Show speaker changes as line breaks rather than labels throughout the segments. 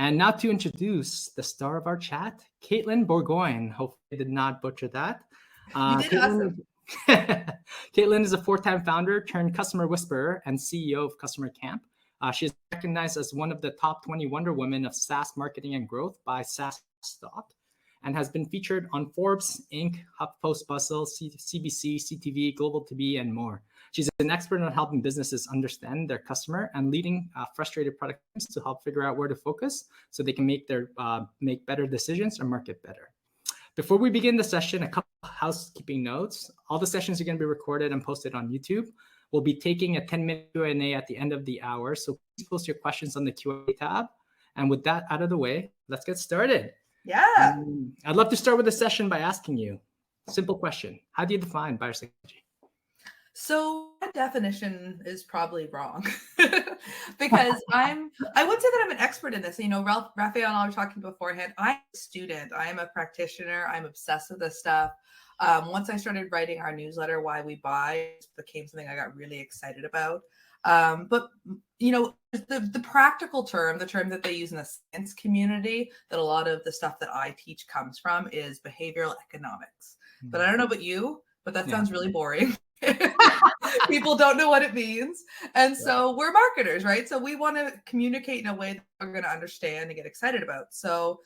And now to introduce the star of our chat, Katelyn Bourgoin. Hopefully I did not butcher that.
You did awesome.
Katelyn is a four-time founder turned customer whisperer and CEO of Customer Camp. She is recognized as one of the top 20 Wonder Women of SaaS marketing and growth by SaaStock, and has been featured on Forbes, Inc., HuffPost, Bustle, CBC, CTV, Global TV, and more. She's an expert on helping businesses understand their customer and leading frustrated product teams to help figure out where to focus so they can make better decisions or market better. Before we begin the session, a couple of housekeeping notes. All the sessions are going to be recorded and posted on YouTube. We'll be taking a 10-minute Q&A at the end of the hour, so please post your questions on the Q&A tab. And with that out of the way, let's get started.
Yeah.
I'd love to start with the session by asking you, simple question. How do you define buyer psychology?
So my definition is probably wrong because I would say that I'm an expert in this. You know, Raphael and I were talking beforehand. I'm a student. I am a practitioner. I'm obsessed with this stuff. Once I started writing our newsletter, Why We Buy, it became something I got really excited about. But, you know, the practical term, the term that they use in the science community, that a lot of the stuff that I teach comes from, is behavioral economics. But I don't know about you, but that sounds really boring. People don't know what it means. And so we're marketers, right? So we want to communicate in a way that we're going to understand and get excited about. So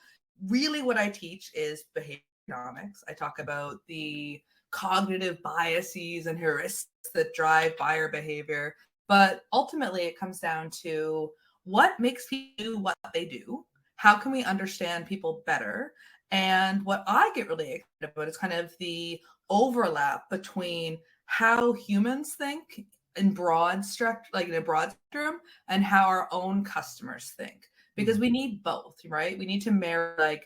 really what I teach is behavioral economics. I talk about the cognitive biases and heuristics that drive buyer behavior. But ultimately, it comes down to what makes people do what they do. How can we understand people better? And what I get really excited about is kind of the overlap between how humans think in broad spectrum, and how our own customers think, because we need both, right? We need to marry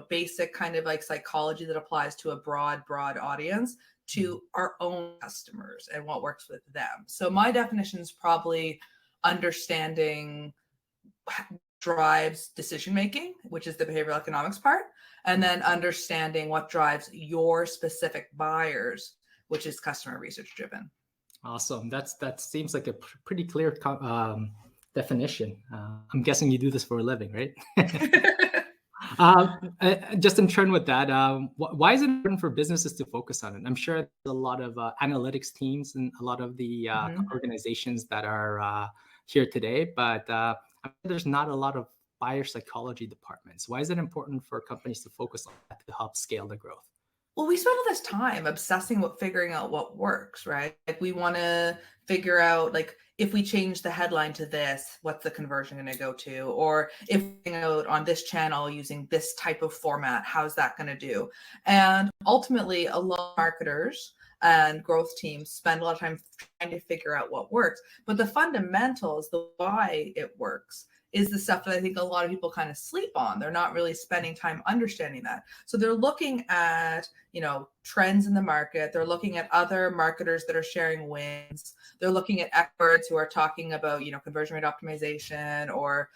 basic kind of like psychology that applies to a broad audience to our own customers and what works with them. So my definition is probably understanding drives decision making, which is the behavioral economics part, and then understanding what drives your specific buyers, which is customer research driven.
Awesome. That seems like a pretty clear definition. I'm guessing you do this for a living, right? Just in turn with that, why is it important for businesses to focus on it? I'm sure there's a lot of analytics teams and a lot of the organizations that are here today, but there's not a lot of buyer psychology departments. Why is it important for companies to focus on that to help scale the growth?
Well, we spend all this time obsessing with figuring out what works, right? Like we want to figure out, like, if we change the headline to this, what's the conversion going to go to? Or if we out on this channel using this type of format, how's that going to do? And ultimately, a lot of marketers and growth teams spend a lot of time trying to figure out what works. But the fundamentals, the why it works, is the stuff that I think a lot of people kind of sleep on. They're not really spending time understanding that. So they're looking at, trends in the market. They're looking at other marketers that are sharing wins. They're looking at experts who are talking about, conversion rate optimization or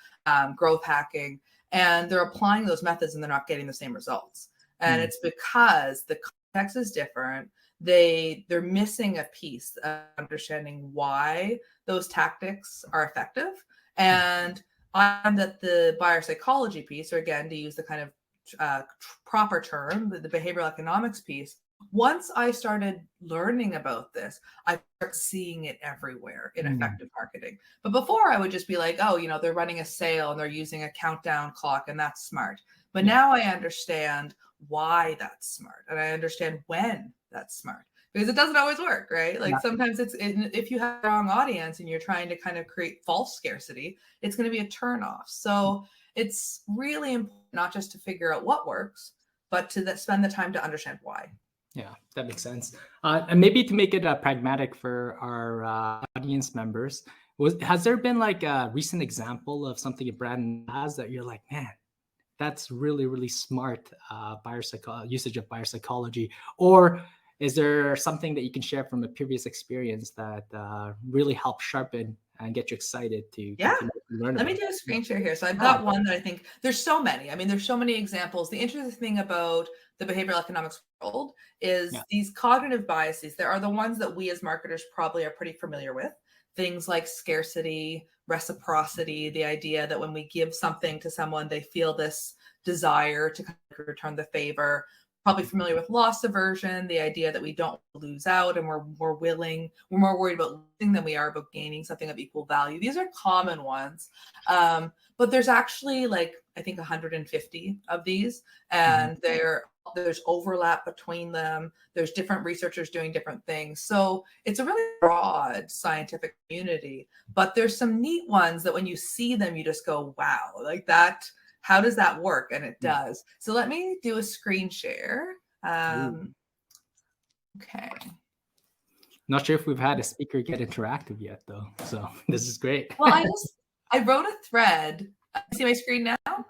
growth hacking. And they're applying those methods and they're not getting the same results. And it's because the context is different. They're missing a piece of understanding why those tactics are effective. And that the buyer psychology piece, or again, to use the kind of proper term, the behavioral economics piece, once I started learning about this, I started seeing it everywhere in effective marketing. But before I would just be like, oh, they're running a sale and they're using a countdown clock and that's smart. But now I understand why that's smart and I understand when that's smart. Because it doesn't always work, right? Like sometimes if you have the wrong audience and you're trying to kind of create false scarcity, it's going to be a turnoff. So it's really important not just to figure out what works, but to spend the time to understand why.
Yeah, that makes sense. And maybe to make it pragmatic for our audience members, has there been like a recent example of something a brand has that you're like, man, that's really, really smart usage of buyer psychology? Or is there something that you can share from a previous experience that really helped sharpen and get you excited to learn about?
Let me do a screen share here. So I've got one that I think there's so many. I mean, there's so many examples. The interesting thing about the behavioral economics world is these cognitive biases. There are the ones that we as marketers probably are pretty familiar with. Things like scarcity, reciprocity, the idea that when we give something to someone, they feel this desire to kind of return the favor. Probably familiar with loss aversion, the idea that we don't lose out and we're more worried about losing than we are about gaining something of equal value. These are common ones. But there's actually like, I think 150 of these, and there's overlap between them. There's different researchers doing different things. So it's a really broad scientific community, but there's some neat ones that when you see them, you just go, wow, like that. How does that work? And it does. So let me do a screen share. Okay.
Not sure if we've had a speaker get interactive yet, though. So this is great.
Well, I wrote a thread. See my screen now?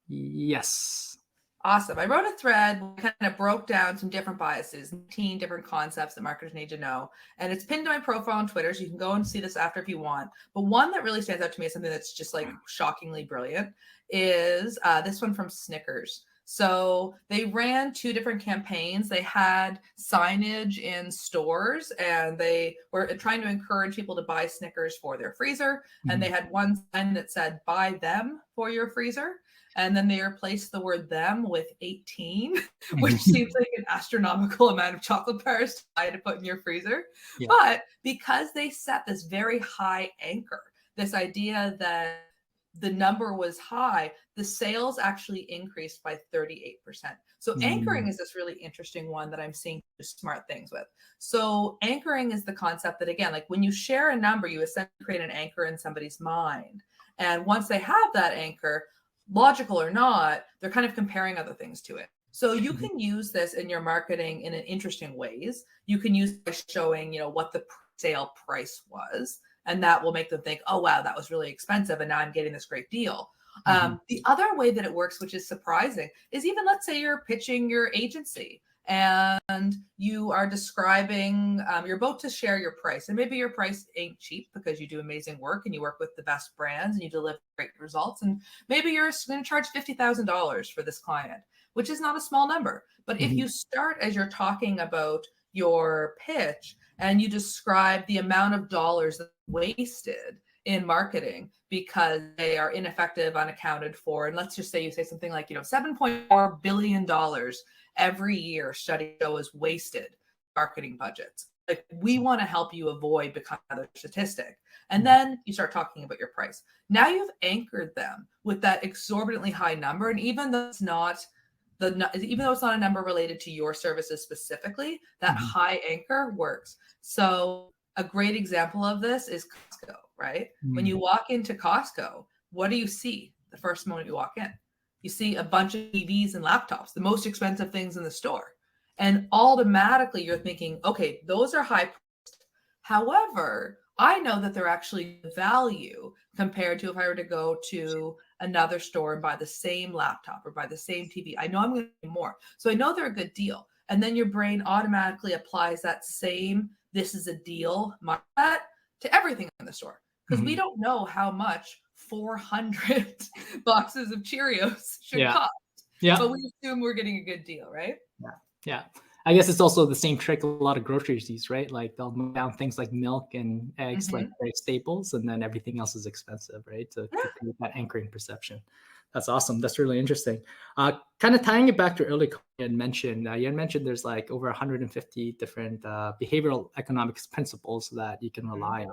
Yes.
Awesome. I wrote a thread, kind of broke down some different biases, 19 different concepts that marketers need to know. And it's pinned to my profile on Twitter, so you can go and see this after if you want. But one that really stands out to me as something that's just like shockingly brilliant is this one from Snickers. So they ran 2 different campaigns. They had signage in stores and they were trying to encourage people to buy Snickers for their freezer. And they had one sign that said, buy them for your freezer. And then they replaced the word them with 18, which seems like an astronomical amount of chocolate bars to buy to put in your freezer. Yeah. But because they set this very high anchor, this idea that the number was high, the sales actually increased by 38%. So anchoring is this really interesting one that I'm seeing smart things with. So anchoring is the concept that, again, like when you share a number, you essentially create an anchor in somebody's mind. And once they have that anchor, logical or not, they're kind of comparing other things to it. So you can use this in your marketing in an interesting ways. You can use it by showing, what the sale price was. And that will make them think, oh, wow, that was really expensive. And now I'm getting this great deal. The other way that it works, which is surprising, is even let's say you're pitching your agency and you are describing, you're about to share your price. And maybe your price ain't cheap because you do amazing work and you work with the best brands and you deliver great results. And maybe you're going to charge $50,000 for this client, which is not a small number. But if you start as you're talking about your pitch and you describe the amount of dollars wasted in marketing because they are ineffective, unaccounted for, and let's just say you say something like, $7.4 billion every year study show is wasted marketing budgets. Like, we want to help you avoid becoming another statistic. And then you start talking about your price. Now you've anchored them with that exorbitantly high number. And even though it's not a number related to your services specifically, that high anchor works. So a great example of this is Costco, right? When you walk into Costco, what do you see the first moment you walk in? You see a bunch of TVs and laptops, the most expensive things in the store. And automatically you're thinking, okay, those are high priced. However, I know that they're actually value compared to if I were to go to another store and buy the same laptop or buy the same TV. I know I'm going to pay more. So I know they're a good deal. And then your brain automatically applies that same, this is a deal mindset to everything in the store. Because we don't know how much 400 boxes of Cheerios should cost. Yeah. But we assume we're getting a good deal, right?
Yeah. I guess it's also the same trick a lot of groceries use, right? Like they'll move down things like milk and eggs, like very staples, and then everything else is expensive, right? To create that anchoring perception. That's awesome. That's really interesting. Kind of tying it back to earlier, you had mentioned there's like over 150 different behavioral economics principles that you can rely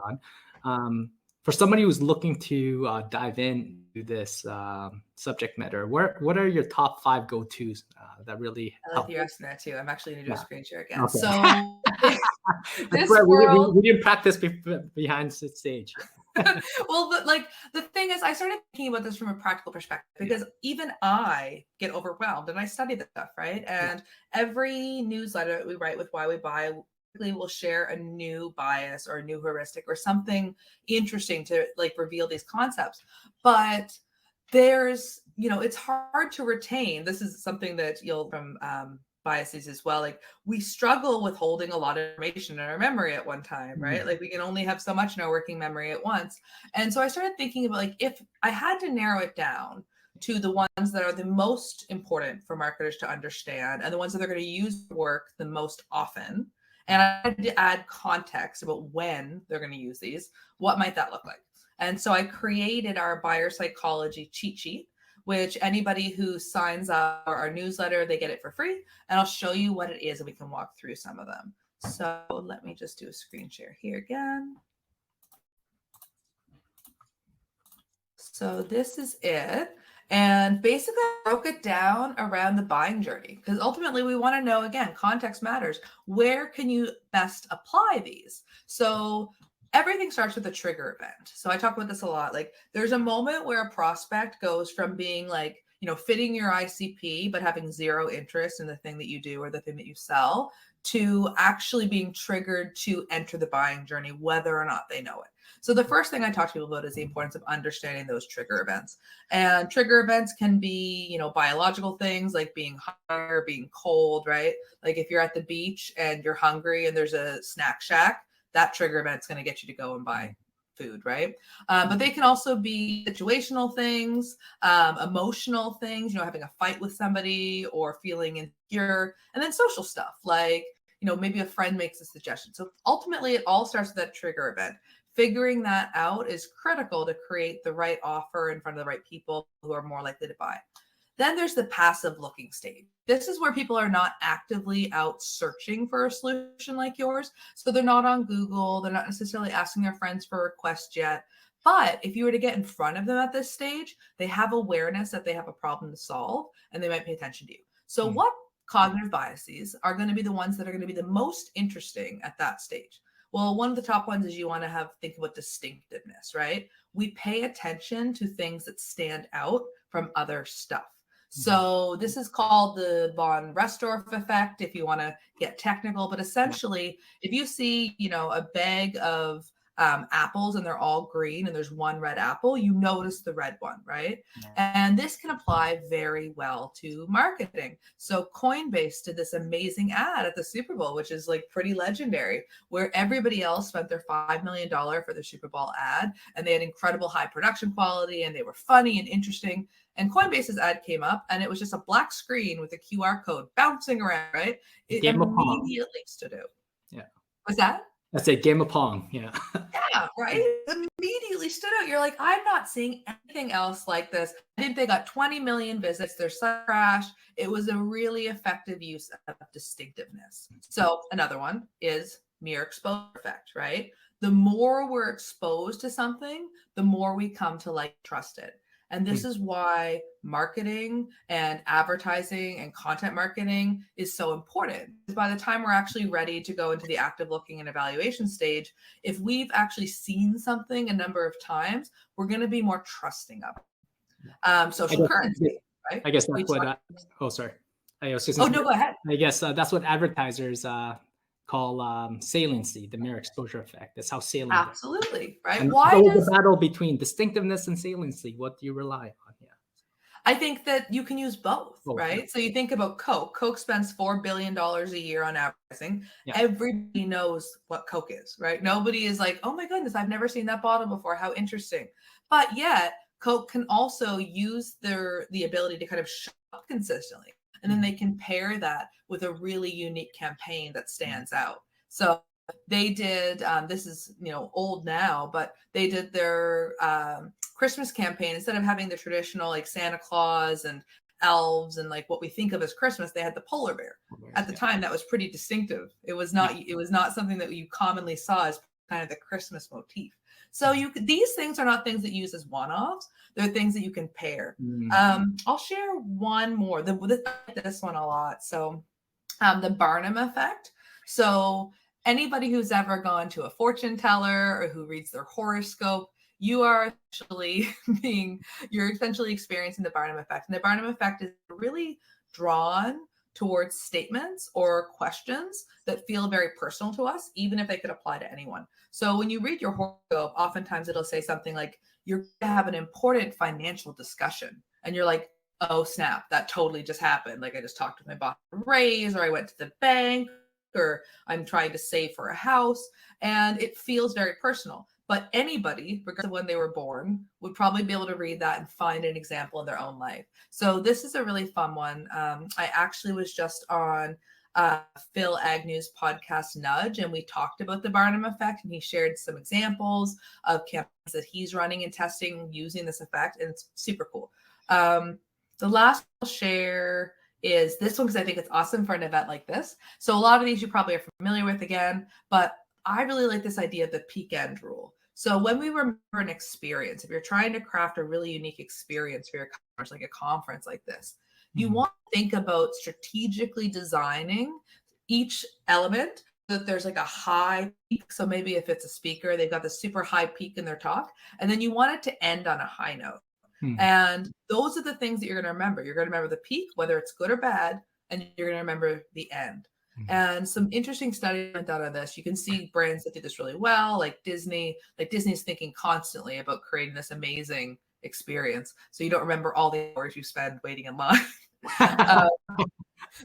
on. For somebody who's looking to dive into this subject matter, what are your top 5 go-tos that really
help? I like you asking that too. I'm actually going to do a screen share again.
Okay.
So
we didn't practice behind the stage.
Well, but like the thing is, I started thinking about this from a practical perspective because even I get overwhelmed and I study this stuff, right? And every newsletter that we write with Why We Buy, we'll share a new bias or a new heuristic or something interesting to like reveal these concepts. But there's, it's hard to retain. This is something that you'll from biases as well. Like we struggle with holding a lot of information in our memory at one time, right? Like we can only have so much in our working memory at once. And so I started thinking about like, if I had to narrow it down to the ones that are the most important for marketers to understand and the ones that they're going to use work the most often, and I had to add context about when they're going to use these, what might that look like? And so I created our buyer psychology cheat sheet, which anybody who signs up for our newsletter, they get it for free. And I'll show you what it is and we can walk through some of them. So let me just do a screen share here again. So this is it. And basically I broke it down around the buying journey because ultimately we want to know, again, context matters. Where can you best apply these? So everything starts with a trigger event. So I talk about this a lot. Like there's a moment where a prospect goes from being like, fitting your ICP, but having zero interest in the thing that you do or the thing that you sell, to actually being triggered to enter the buying journey, whether or not they know it. So the first thing I talk to people about is the importance of understanding those trigger events. And trigger events can be, biological things like being hungry or being cold, right? Like if you're at the beach and you're hungry and there's a snack shack, that trigger event's going to get you to go and buy food, right? But they can also be situational things, emotional things, having a fight with somebody or feeling insecure, and then social stuff like, maybe a friend makes a suggestion. So ultimately it all starts with that trigger event. Figuring that out is critical to create the right offer in front of the right people who are more likely to buy. Then there's the passive looking stage. This is where people are not actively out searching for a solution like yours. So they're not on Google. They're not necessarily asking their friends for requests yet. But if you were to get in front of them at this stage, they have awareness that they have a problem to solve and they might pay attention to you. So what cognitive biases are going to be the ones that are going to be the most interesting at that stage? Well, one of the top ones is you want to think about distinctiveness, right? We pay attention to things that stand out from other stuff. So this is called the von Restorff effect, if you want to get technical. But essentially, if you see, a bag of apples and they're all green and there's one red apple, you notice the red one, right? And this can apply very well to marketing. So Coinbase did this amazing ad at the Super Bowl, which is like pretty legendary, where everybody else spent their $5 million for the Super Bowl ad, and they had incredible high production quality and they were funny and interesting. And Coinbase's ad came up and it was just a black screen with a QR code bouncing around, right? It immediately stood out.
Yeah.
What's that?
That's a game of Pong. Yeah.
Yeah, right? Immediately stood out. You're like, I'm not seeing anything else like this. I think they got 20 million visits. Their site crashed. It was a really effective use of distinctiveness. So another one is mere exposure effect, right? The more we're exposed to something, the more we come to like trust it. And this is why marketing and advertising and content marketing is so important. By the time we're actually ready to go into the active looking and evaluation stage, if we've actually seen something a number of times, we're going to be more trusting of it. Social currency, right?
I guess that's what, sorry.
No, go ahead.
I guess that's what advertisers call saliency, the mere exposure effect. That's how salient.
Absolutely, right?
And
Why
so the battle between distinctiveness and saliency? What do you rely on? Yeah,
I think that you can use both, right? Yeah. So you think about Coke. Coke spends $4 billion a year on advertising. Yeah. Everybody knows what Coke is, right? Nobody is like, oh my goodness, I've never seen that bottle before. How interesting. But yet Coke can also use the ability to kind of show up consistently. And then they can pair that with a really unique campaign that stands out. So they did, this is, old now, but they did their Christmas campaign. Instead of having the traditional like Santa Claus and elves and like what we think of as Christmas, they had the polar bear. At the time, that was pretty distinctive. It was not something that you commonly saw as kind of the Christmas motif. So these things are not things that you use as one-offs. They're things that you can pair. I'll share one more. This one a lot. So the Barnum effect. So anybody who's ever gone to a fortune teller or who reads their horoscope, you're essentially experiencing the Barnum effect. And the Barnum effect is really drawn towards statements or questions that feel very personal to us, even if they could apply to anyone. So when you read your horoscope, oftentimes it'll say something like, you're going to have an important financial discussion. And you're like, oh, snap, that totally just happened. Like I just talked with my boss for a raise, or I went to the bank, or I'm trying to save for a house. And it feels very personal. But anybody, regardless of when they were born, would probably be able to read that and find an example in their own life. So this is a really fun one. I actually was just on Phil Agnew's podcast Nudge, and we talked about the Barnum effect, and he shared some examples of campaigns that he's running and testing using this effect, and it's super cool. The last I'll share is this one because I think it's awesome for an event like this. So a lot of these you probably are familiar with again, but I really like this idea of the peak end rule. So when we remember an experience, if you're trying to craft a really unique experience for your customers, like a conference like this, you want to think about strategically designing each element so that there's like a high peak. So maybe if it's a speaker, they've got this super high peak in their talk, and then you want it to end on a high note. And those are the things that you're going to remember. You're going to remember the peak, whether it's good or bad, and you're going to remember the end. And some interesting studies went out on this. You can see brands that do this really well, like Disney. Like Disney's thinking constantly about creating this amazing experience, so you don't remember all the hours you spend waiting in line.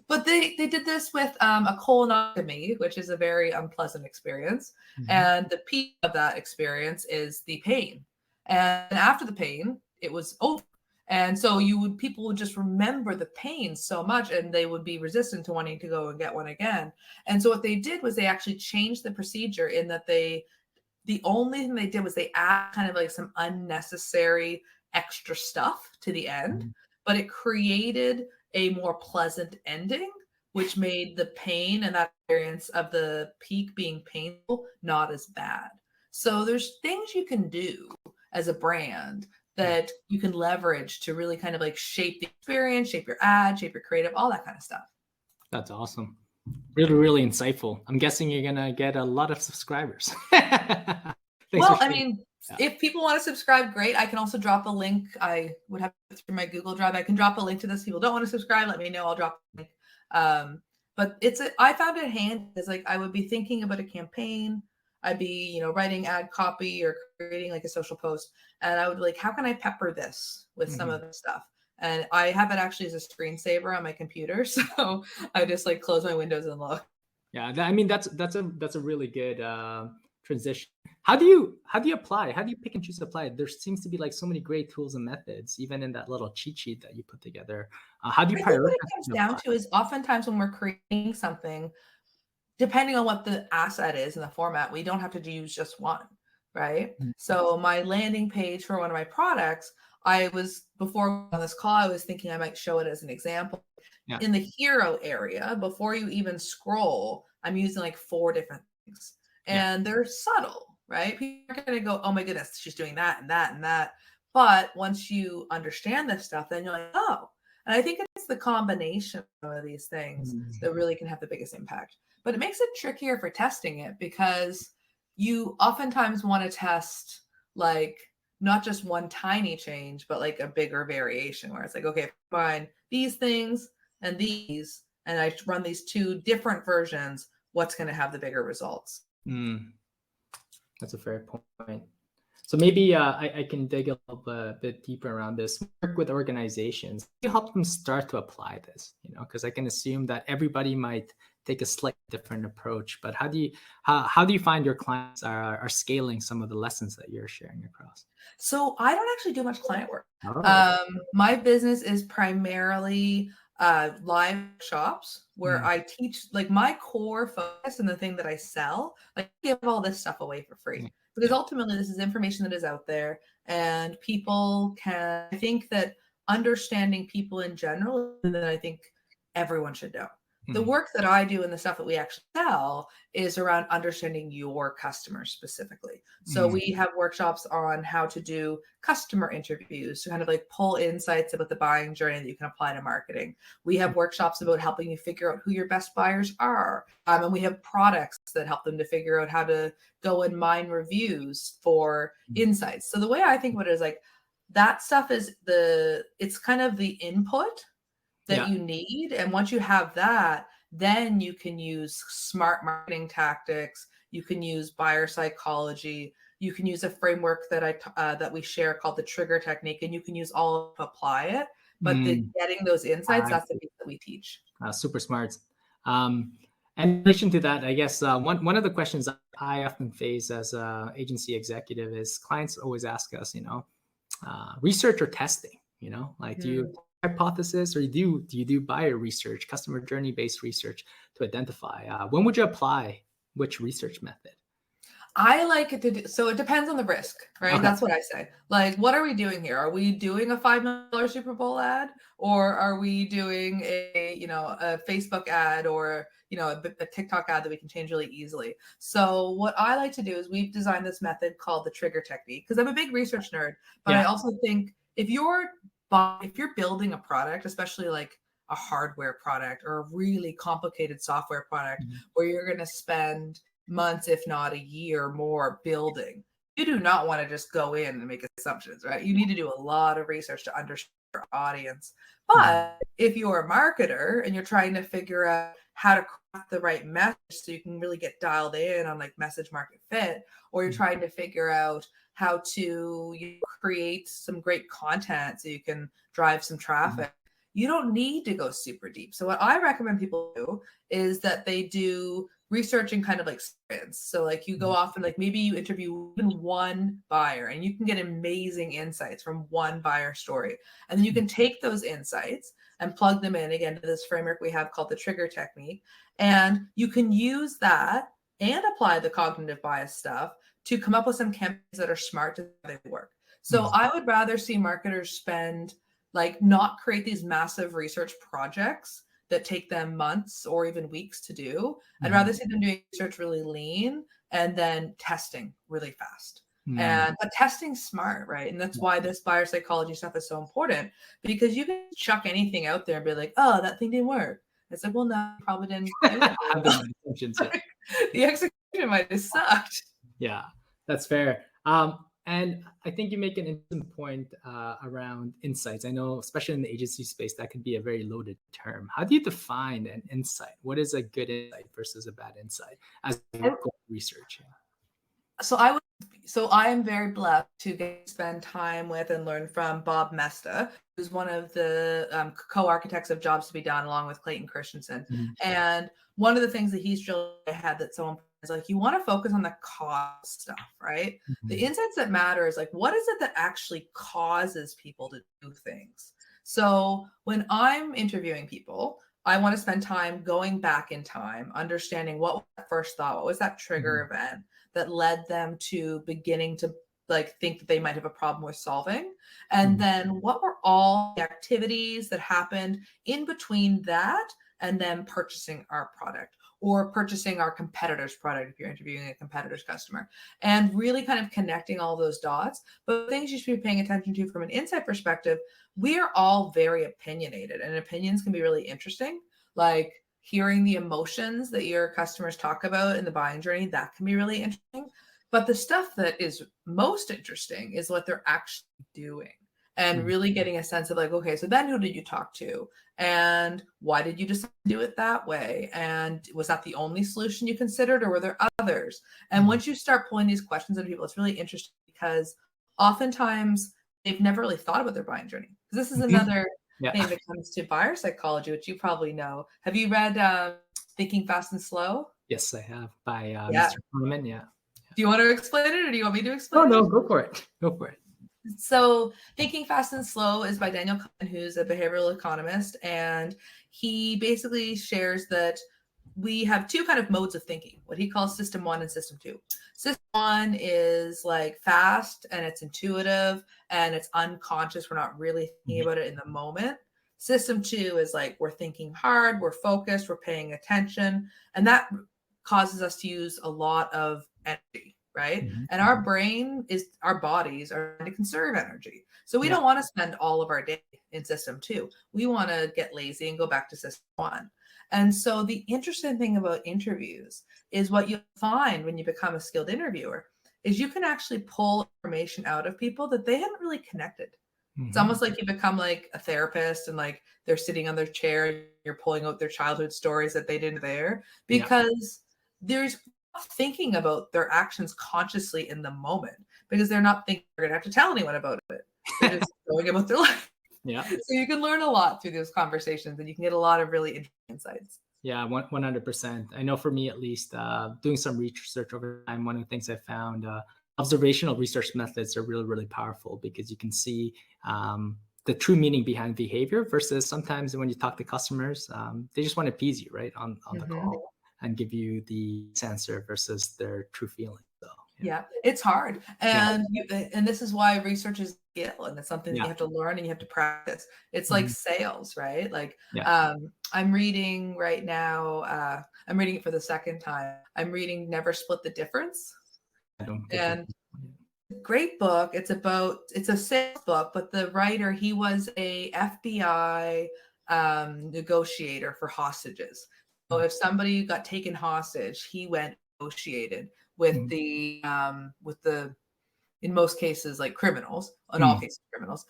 But they did this with a colonoscopy, which is a very unpleasant experience. And the peak of that experience is the pain. And after the pain, it was over. And so people would just remember the pain so much, and they would be resistant to wanting to go and get one again. And so what they did was they actually changed the procedure in that the only thing they did was they add kind of like some unnecessary extra stuff to the end, but it created a more pleasant ending, which made the pain and that experience of the peak being painful not as bad. So there's things you can do as a brand that you can leverage to really kind of like shape the experience, shape your ad, shape your creative, all that kind of stuff.
That's awesome. Really, really insightful. I'm guessing you're going to get a lot of subscribers.
Well, I mean, if people want to subscribe, great. I can also drop a link. I would have to through my Google Drive. I can drop a link to this. People don't want to subscribe, let me know. I'll drop a link. But I found it handy because like I would be thinking about a campaign. I'd be, writing ad copy or creating like a social post, and I would be like, how can I pepper this with some of the stuff? And I have it actually as a screensaver on my computer, so I just like close my windows and look.
Yeah, I mean that's a really good transition. How do you apply? How do you pick and choose to apply? There seems to be like so many great tools and methods, even in that little cheat sheet that you put together. How do you prioritize?
What it comes down to is oftentimes when we're creating something, depending on what the asset is in the format, we don't have to use just one, right? So my landing page for one of my products, before on this call, I was thinking I might show it as an example. Yeah. In the hero area, before you even scroll, I'm using like 4 different things. And they're subtle, right? People are going to go, oh my goodness, she's doing that and that and that. But once you understand this stuff, then you're like, oh. And I think it's the combination of these things that really can have the biggest impact. But it makes it trickier for testing it because you oftentimes want to test like not just one tiny change, but like a bigger variation where it's like, okay, fine, these things and I run these 2 different versions, what's going to have the bigger results?
That's a fair point. So maybe I can dig a little bit deeper around this. Work with organizations. You help them start to apply this, because I can assume that everybody might take a slightly different approach. But how do you find your clients are scaling some of the lessons that you're sharing across?
So I don't actually do much client work. My business is primarily live shops where I teach, like my core focus and the thing that I sell, like I give all this stuff away for free. Because ultimately this is information that is out there and I think that understanding people in general, and that I think everyone should know. The work that I do and the stuff that we actually sell is around understanding your customers specifically. So we have workshops on how to do customer interviews to kind of like pull insights about the buying journey that you can apply to marketing. We have workshops about helping you figure out who your best buyers are. And we have products that help them to figure out how to go and mine reviews for insights. So the way I think about it is like that stuff is it's kind of the input that you need. And once you have that, then you can use smart marketing tactics. You can use buyer psychology. You can use a framework that we share called the trigger technique, and you can use all to apply it. But getting those insights, that's the piece that we teach.
Super smart. And in addition to that, I guess one of the questions I often face as an agency executive is clients always ask us, research or testing, like do you hypothesis, or do you do buyer research, customer journey based research to identify? When would you apply which research method?
I like it to do, so it depends on the risk, right?
Okay.
That's what I say. Like, what are we doing here? Are we doing a $5 million Super Bowl ad, or are we doing a Facebook ad, or, a TikTok ad that we can change really easily? So what I like to do is we've designed this method called the trigger technique, because I'm a big research nerd, but I also think if you're building a product, especially like a hardware product or a really complicated software product, where you're going to spend months, if not a year more building, you do not want to just go in and make assumptions, right? You need to do a lot of research to understand your audience. But if you're a marketer and you're trying to figure out how to craft the right message so you can really get dialed in on like message market fit, or you're trying to figure out how to create some great content so you can drive some traffic, you don't need to go super deep. So what I recommend people do is that they do research and kind of like sprints. So like you go off and like maybe you interview even one buyer and you can get amazing insights from one buyer story. And then you can take those insights and plug them in again to this framework we have called the trigger technique. And you can use that and apply the cognitive bias stuff to come up with some campaigns that are smart to how they work. So I would rather see marketers spend not create these massive research projects that take them months or even weeks to do. I'd rather see them doing research really lean and then testing really fast. But testing smart, right? And that's why this buyer psychology stuff is so important, because you can chuck anything out there and be like, oh, that thing didn't work. It's like, well, no, probably didn't do it. The execution might have sucked.
Yeah, that's fair. And I think you make an interesting point around insights. I know, especially in the agency space, that could be a very loaded term. How do you define an insight? What is a good insight versus a bad insight as you go research?
So I am very blessed to spend time with and learn from Bob Mesta, who's one of the co-architects of Jobs to Be Done, along with Clayton Christensen. And one of the things that he's drilled in my head that's so important is like, you want to focus on the cause stuff, right? The insights that matter is like, what is it that actually causes people to do things? So when I'm interviewing people, I want to spend time going back in time, understanding what was that first thought, what was that trigger event that led them to beginning to think that they might have a problem with solving. And then what were all the activities that happened in between that and then purchasing our product or purchasing our competitor's product if you're interviewing a competitor's customer, and really kind of connecting all those dots. But things you should be paying attention to from an insight perspective, we are all very opinionated, and opinions can be really interesting. Like hearing the emotions that your customers talk about in the buying journey, that can be really interesting. But the stuff that is most interesting is what they're actually doing, and really getting a sense of like, okay, so then who did you talk to? And why did you decide to do it that way? And was that the only solution you considered, or were there others? And once you start pulling these questions into people, it's really interesting because oftentimes they've never really thought about their buying journey. This is another thing that comes to buyer psychology, which you probably know. Have you read Thinking Fast and Slow?
Yes, I have, by Mr. Kahneman. Yeah.
Do you want to explain it, or do you want me to explain it?
No, go for it. Go for it.
So Thinking Fast and Slow is by Daniel Kahneman, who's a behavioral economist. And he basically shares that we have two kind of modes of thinking, what he calls system 1 and system 2. System 1 is like fast and it's intuitive and it's unconscious. We're not really thinking about it in the moment. System 2 is like, we're thinking hard, we're focused, we're paying attention. And that causes us to use a lot of energy, right? And our bodies are to conserve energy. So we don't want to spend all of our day in system 2. We want to get lazy and go back to system 1. And so the interesting thing about interviews is what you'll find when you become a skilled interviewer is you can actually pull information out of people that they hadn't really connected. It's almost like you become like a therapist and like they're sitting on their chair and you're pulling out their childhood stories that they didn't there, because there's thinking about their actions consciously in the moment, because they're not thinking they're going to have to tell anyone about it. They're just going about their life.
Yeah.
So you can learn a lot through those conversations and you can get a lot of really interesting insights.
Yeah, 100%. I know for me, at least, doing some research over time, one of the things I found, observational research methods are really, really powerful because you can see the true meaning behind behavior, versus sometimes when you talk to customers, they just want to appease you, right, on the call and give you the answer versus their true feeling. So
Yeah, it's hard.
yeah,
And this is why research is a skill, and it's something that you
yeah,
have to learn and you have to practice. It's like
mhm,
sales, right? Like
yeah.
I'm reading right now, I'm reading it for the second time. I'm reading Never Split the Difference.
I don't get that.
And great book. It's a sales book, but the writer, he was a FBI negotiator for hostages. So if somebody got taken hostage, he went negotiated
Mhm,
with the in most cases like criminals, in all
mhm,
cases criminals.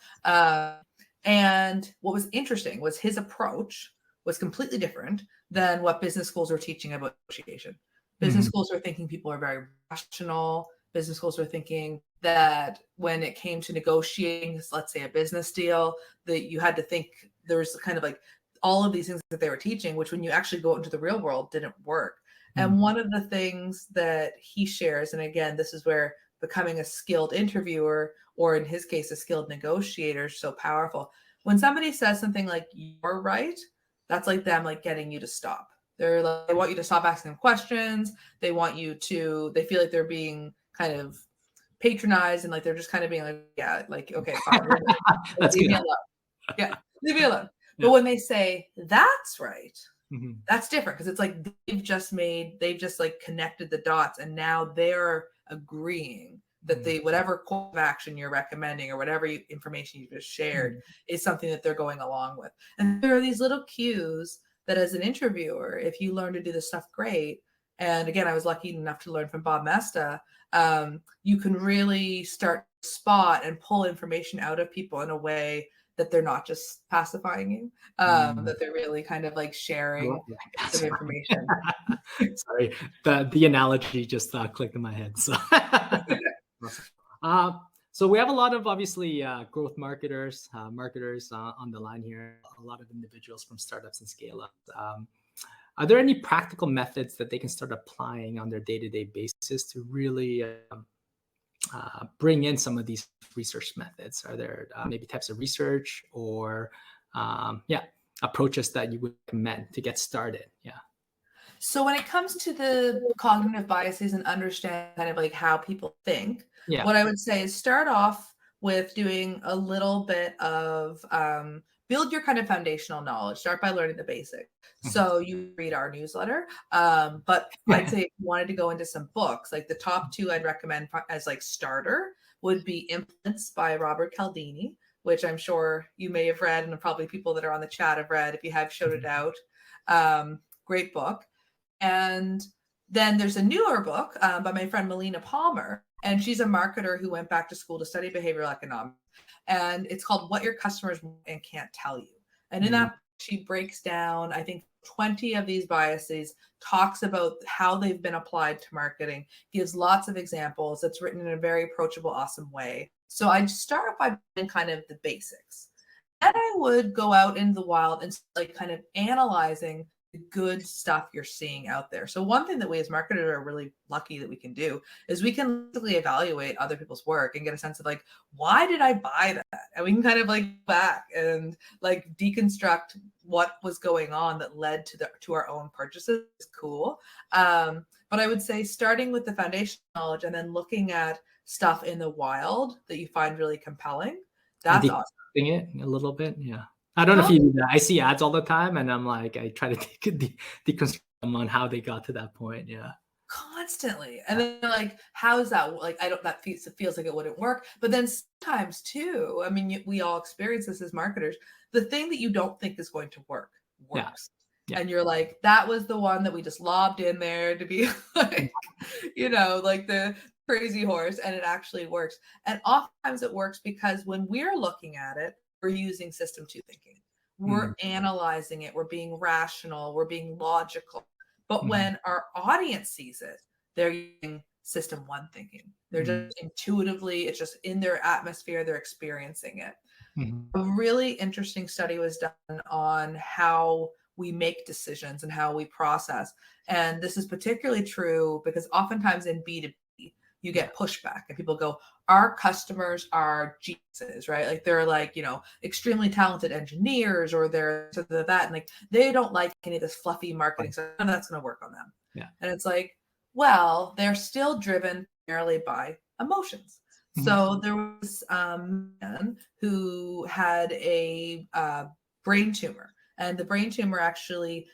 And what was interesting was his approach was completely different than what business schools are teaching about negotiation. Business
mhm,
schools are thinking people are very rational. Business schools are thinking that when it came to negotiating, let's say a business deal, that you had to think there was kind of like all of these things that they were teaching, which when you actually go out into the real world didn't work.
mhm,
And one of the things that he shares, and again, this is where becoming a skilled interviewer, or in his case, a skilled negotiator, is so powerful. When somebody says something like "you're right," that's like them like getting you to stop. They're like, they want you to stop asking them questions. They want you to. They feel like they're being kind of patronized, and like they're just kind of being like, yeah, like okay, fine,
That's
leave
good.
me alone. Yeah, leave me alone. But
Yeah.
when they say that's right,
Mhm,
that's different, because it's like they've just like connected the dots, and now they're agreeing that
mhm,
whatever course of action you're recommending or whatever information you just shared
mhm,
is something that they're going along with. And there are these little cues that as an interviewer, if you learn to do this stuff great, and again, I was lucky enough to learn from Bob Mesta, you can really start to spot and pull information out of people in a way that they're not just pacifying you,
mhm.
that they're really kind of like
I love
sharing
that.
some information.
Sorry, the analogy just clicked in my head. So, awesome. Uh, so we have a lot of obviously growth marketers on the line here. A lot of individuals from startups and scale ups. Are there any practical methods that they can start applying on their day-to-day basis to really bring in some of these research methods? Are there maybe types of research or yeah, approaches that you would recommend to get started? Yeah.
So when it comes to the cognitive biases and understand kind of like how people think,
Yeah.
what I would say is start off with doing a little bit of build your kind of foundational knowledge. Start by learning the basics.
Mhm.
So you read our newsletter, but I'd say if you wanted to go into some books, like the top two I'd recommend as like starter would be Influence by Robert Cialdini, which I'm sure you may have read, and probably people that are on the chat have read. If you have, showed it out. Great book. And then there's a newer book by my friend Melina Palmer, and she's a marketer who went back to school to study behavioral economics. And it's called What Your Customers Want and Can't Tell You. And in
Mhm.
that, she breaks down, I think, 20 of these biases, talks about how they've been applied to marketing, gives lots of examples. It's written in a very approachable, awesome way. So I'd start by doing kind of the basics. Then I would go out into the wild and like kind of analyzing the good stuff you're seeing out there. So one thing that we as marketers are really lucky that we can do is we can basically evaluate other people's work and get a sense of like, why did I buy that? And we can kind of like back and like deconstruct what was going on that led to our own purchases. Is cool. But I would say starting with the foundational knowledge and then looking at stuff in the wild that you find really compelling.
And
That's awesome.
decoding it a little bit. Yeah. I don't know if you do that. I see ads all the time, and I'm like, I try to deconstruct them on how they got to that point. Yeah.
Constantly. And then like, how is that? Like, I don't, that feels like it wouldn't work. But then sometimes too, I mean, we all experience this as marketers. The thing that you don't think is going to work
Yeah.
works.
Yeah.
And you're like, that was the one that we just lobbed in there to be like, like the crazy horse. And it actually works. And oftentimes it works because when we're looking at it, we're using system two thinking. We're
Mhm,
analyzing it. We're being rational. We're being logical. But
mhm,
when our audience sees it, they're using system one thinking. They're
mhm,
just intuitively, it's just in their atmosphere, they're experiencing it.
mhm,
A really interesting study was done on how we make decisions and how we process. And this is particularly true because oftentimes in B2B, you get pushback, and people go, our customers are geniuses, right? Like they're like, extremely talented engineers, or they're that, and like they don't like any of this fluffy marketing, so none of that's going to work on them.
Yeah.
And it's like, well, they're still driven primarily by emotions. So there was a man who had a brain tumor, and the brain tumor actually,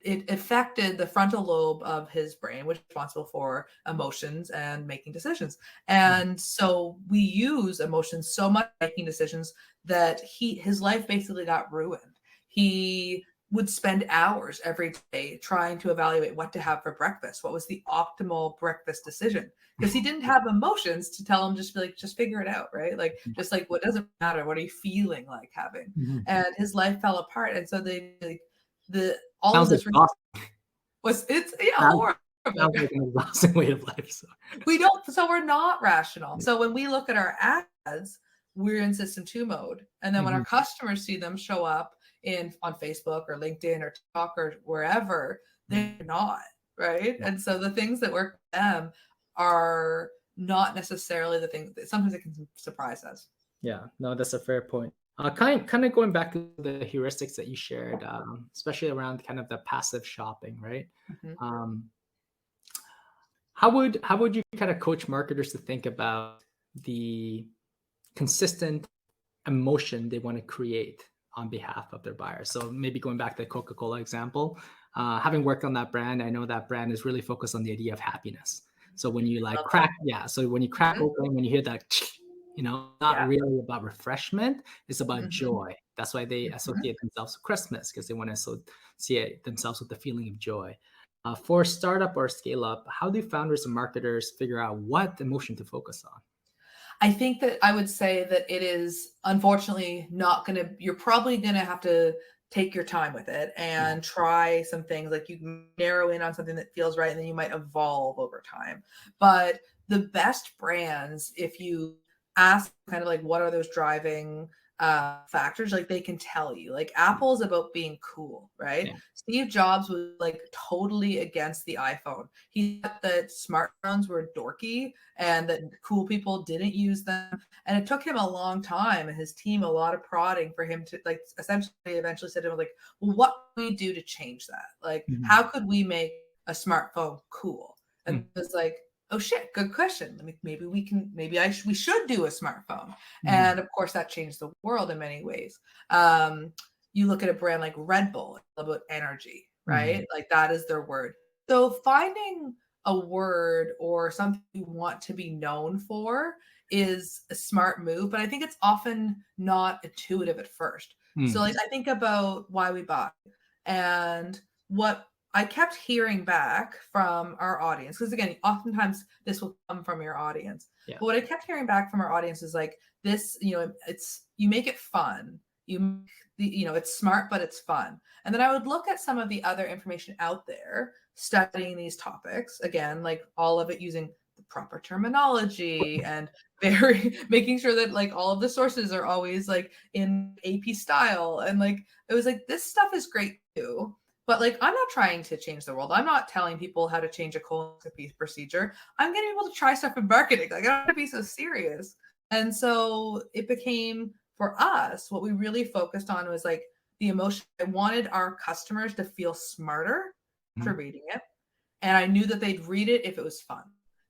it affected the frontal lobe of his brain, which is responsible for emotions and making decisions. And so we use emotions so much making decisions that his life basically got ruined. He would spend hours every day trying to evaluate what to have for breakfast. What was the optimal breakfast decision? Because he didn't have emotions to tell him, just be like, just figure it out, right? Like, just like, what doesn't matter? What are you feeling like having? And his life fell apart. And so all
Sounds
of this
exhausting.
it's horrible.
Sounds like an exhausting way of life. So.
We're not rational. So when we look at our ads, we're in system 2 mode. And then when our customers see them show up on Facebook or LinkedIn or TikTok or wherever, they're not, right? And so the things that work for them are not necessarily the things that sometimes it can surprise us.
Yeah, no, that's a fair point. Kind of going back to the heuristics that you shared, especially around kind of the passive shopping, right? How would you kind of coach marketers to think about the consistent emotion they want to create on behalf of their buyers? So maybe going back to the Coca-Cola example, having worked on that brand, I know that brand is really focused on the idea of happiness. So when you like crack open, when you hear that, not really about refreshment, it's about joy. That's why they associate themselves with Christmas, because they want to associate themselves with the feeling of joy. For a startup or scale up, how do founders and marketers figure out what emotion to focus on?
I think that I would say that it is unfortunately not going to, you're probably going to have to take your time with it and try some things. Like you can narrow in on something that feels right, and then you might evolve over time. But the best brands, if you ask kind of like, what are those driving factors, like they can tell you. Like Apple's about being cool, right? Yeah. Steve Jobs was like totally against the iPhone. He thought that smartphones were dorky and that cool people didn't use them. And it took him a long time and his team a lot of prodding for him to like eventually said to him, like, well, what can we do to change that? Like, how could we make a smartphone cool? And it was like, oh shit, good question. We should do a smartphone. And of course that changed the world in many ways. You look at a brand like Red Bull, it's about energy, right? Like that is their word. So finding a word or something you want to be known for is a smart move, but I think it's often not intuitive at first. So like I think about Why We Buy, and what I kept hearing back from our audience, because again, oftentimes this will come from your audience. Yeah. But what I kept hearing back from our audience is like this, it's, you make it fun. It's smart, but it's fun. And then I would look at some of the other information out there studying these topics, again, like all of it using the proper terminology and making sure that like all of the sources are always like in AP style. And like, it was like, this stuff is great too. But like, I'm not trying to change the world. I'm not telling people how to change a colonoscopy procedure. I'm getting people to try stuff in marketing. Like, I don't have to be so serious. And so it became, for us, what we really focused on was like the emotion. I wanted our customers to feel smarter after reading it. And I knew that they'd read it if it was fun.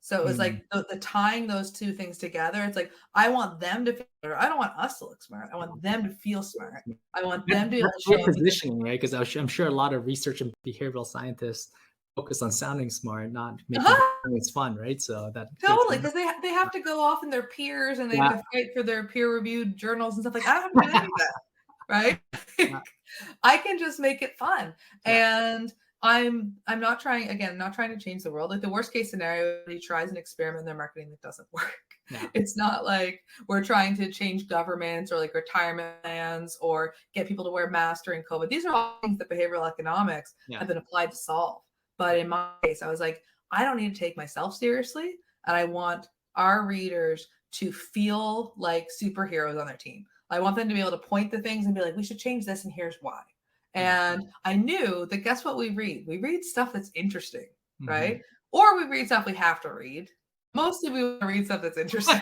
So it was like the tying those two things together. It's like, I want them to feel better. I don't want us to look smart. I want them to feel smart. I want them to be able to show
positioning, right? Because I'm sure a lot of research and behavioral scientists focus on sounding smart, not making it's fun, right? So that
totally, because they have to go off in their peers and they have to fight for their peer-reviewed journals and stuff like that. I don't have to do any of that, right? I can just make it fun. And I'm not trying to change the world. Like the worst case scenario, he tries an experiment in their marketing that doesn't work. Yeah. It's not like we're trying to change governments or like retirement plans or get people to wear masks during COVID. These are all things that behavioral economics have been applied to solve. But in my case, I was like, I don't need to take myself seriously. And I want our readers to feel like superheroes on their team. I want them to be able to point to things and be like, we should change this and here's why. And I knew that, guess what we read? We read stuff that's interesting, right? Or we read stuff we have to read. Mostly we want to read stuff that's interesting.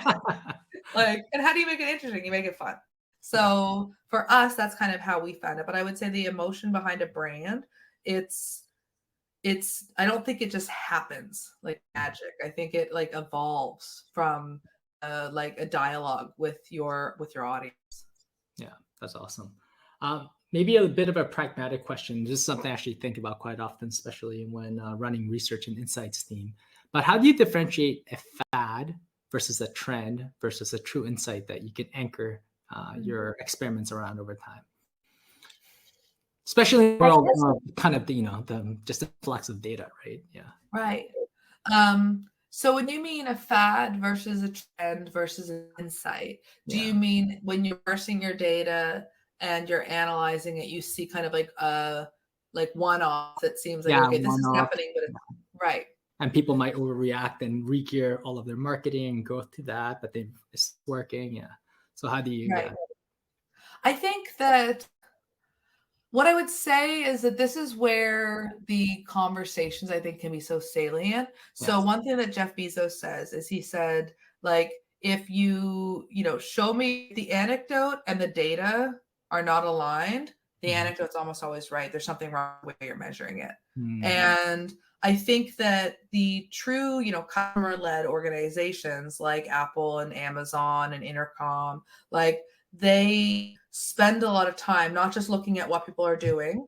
Like, and how do you make it interesting? You make it fun. So for us, that's kind of how we found it. But I would say the emotion behind a brand, it's I don't think it just happens like magic. I think it like evolves from like a dialogue with your audience.
Yeah, that's awesome. Maybe a bit of a pragmatic question. This is something I actually think about quite often, especially when running research and insights team. But how do you differentiate a fad versus a trend versus a true insight that you can anchor your experiments around over time? Especially in the world of kind of just the flux of data, right? Yeah.
Right. So when you mean a fad versus a trend versus an insight, do you mean when you're parsing your data and you're analyzing it, you see kind of like one-off that seems like, okay, this is happening, but it's right.
And people might overreact and re-gear all of their marketing and growth to that, but it's working. Yeah. So how do you?
Right. I think that what I would say is that this is where the conversations I think can be so salient. So one thing that Jeff Bezos says is he said, like, if you show me the anecdote and the data are not aligned, the anecdote's almost always right. There's something wrong with the way you're measuring it. And I think that the true, customer-led organizations like Apple and Amazon and Intercom, like they spend a lot of time not just looking at what people are doing,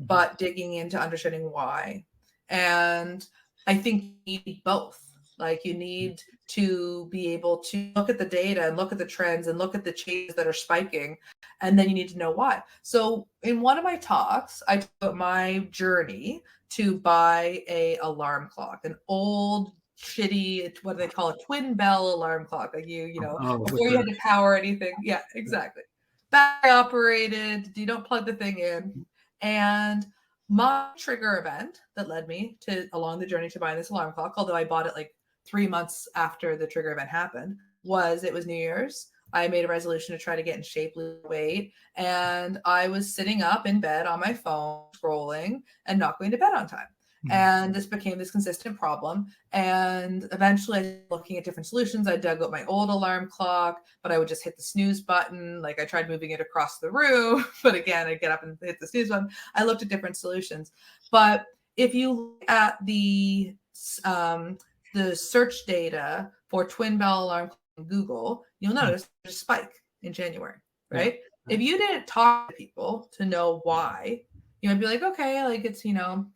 but digging into understanding why. And I think you need both. Like you need to be able to look at the data and look at the trends and look at the changes that are spiking. And then you need to know why. So in one of my talks, I talked about my journey to buy a alarm clock, an old shitty, what do they call it? Twin bell alarm clock. Like before you had to power anything. Yeah, exactly. Battery operated, you don't plug the thing in. And my trigger event that led me along the journey to buying this alarm clock, although I bought it like 3 months after the trigger event happened, it was New Year's. I made a resolution to try to get in shape, lose weight. And I was sitting up in bed on my phone, scrolling and not going to bed on time. And this became this consistent problem. And eventually looking at different solutions, I dug up my old alarm clock, but I would just hit the snooze button. Like I tried moving it across the room, but again, I'd get up and hit the snooze button. I looked at different solutions. But if you look at the search data for twin bell alarm clock in Google, you'll notice there's a spike in January, right? Yeah. If you didn't talk to people to know why, you might be like, okay, like it's,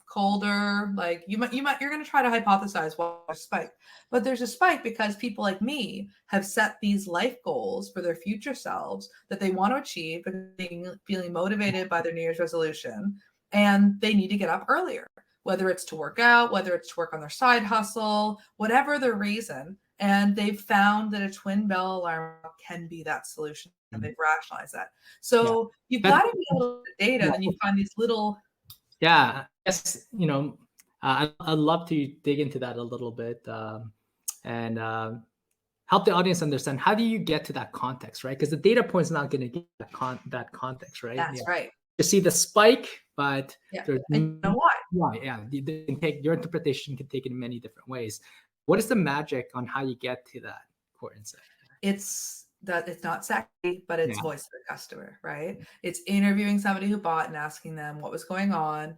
colder, like you're going to try to hypothesize why there's a spike, but there's a spike because people like me have set these life goals for their future selves that they want to achieve, feeling motivated by their New Year's resolution, and they need to get up earlier, whether it's to work out, whether it's to work on their side hustle, whatever the reason. And they've found that a twin bell alarm can be that solution. And they've rationalized that. So you've got to be able to look at data, and you find these little.
Yeah, yes, I'd love to dig into that a little bit and help the audience understand how do you get to that context, right? Because the data point is not going to get that context, right?
That's right.
You see the spike, but
and you know why?
Why? Yeah, your interpretation can take it in many different ways. What is the magic on how you get to that core insight?
It's not sexy, but it's voice of the customer, right? It's interviewing somebody who bought and asking them what was going on.